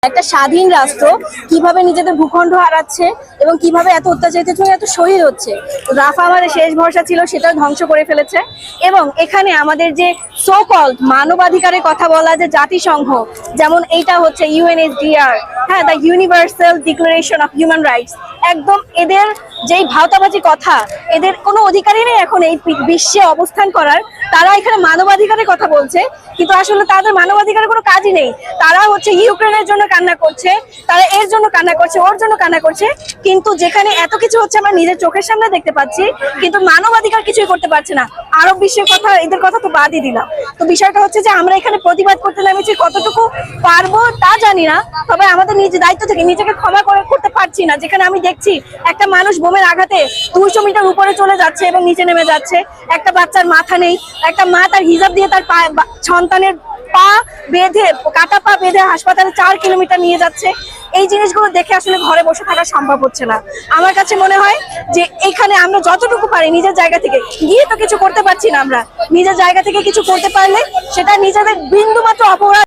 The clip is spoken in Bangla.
একটা স্বাধীন রাষ্ট্র কিভাবে নিজেদের ভূখণ্ড হারাচ্ছে এবং কিভাবে এত অত্যাচারিত এত শহীদ হচ্ছে। রাফা আমাদের শেষ ভরসা ছিল, সেটাও ধ্বংস করে ফেলেছে। এবং এখানে আমাদের যে সো কল্ড মানবাধিকারের কথা বলা যে জাতিসংঘ, যেমন এইটা হচ্ছে ইউএনএইচডিআর, হ্যাঁ, the universal declaration of human rights, একদম এদের যেই ভাওতাবাজি কথা, এদের কোনো অধিকারই নেই এখন এই বিশ্বে অবস্থান করার। তারা এখানে মানবাধিকারের কথা বলছে, কিন্তু আসলে তাদের মানবাধিকারের কোনো কাজই নেই। তারা হচ্ছে ইউক্রেনের জন্য কান্না করছে, তারা এর জন্য কান্না করছে, ওর জন্য কান্না করছে, কিন্তু যেখানে এত কিছু হচ্ছে আমরা নিজের চোখের সামনে দেখতে পাচ্ছি, কিন্তু মানবাধিকার কিছুই করতে পারছে না। আরব বিশ্বের কথা, এদের কথা তো বাদই দিলাম। তো বিষয়টা হচ্ছে যে আমরা এখানে প্রতিবাদ করতে নামেছি, কতটুকু পারবো তা জানি না, তবে আমাদের নিজ দায়িত্ব থেকে নিজেকে ক্ষমা করতে পারছি না। যেখানে আমি দেখছি একটা মানুষ বোমের আঘাতে 200 মিটার উপরে চলে যাচ্ছে এবং নিচে নেমে যাচ্ছে, একটা বাচ্চার মাথা নেই, একটা মা তার হিজাব দিয়ে তার সন্তানের পা বেঁধে, কাটা পা বেঁধে হাসপাতালে 4 কিলোমিটার নিয়ে যাচ্ছে। এই জিনিসগুলো দেখে আসলে ঘরে বসে থাকা সম্ভব হচ্ছে না। আমার কাছে মনে হয় যে এখানে আমরা যতটুকু পারি নিজের জায়গা থেকে, গিয়ে তো কিছু করতে পারছি না, আমরা নিজের জায়গা থেকে কিছু করতে পারলে সেটা নিজেদের বিন্দুমাত্র অপরাধ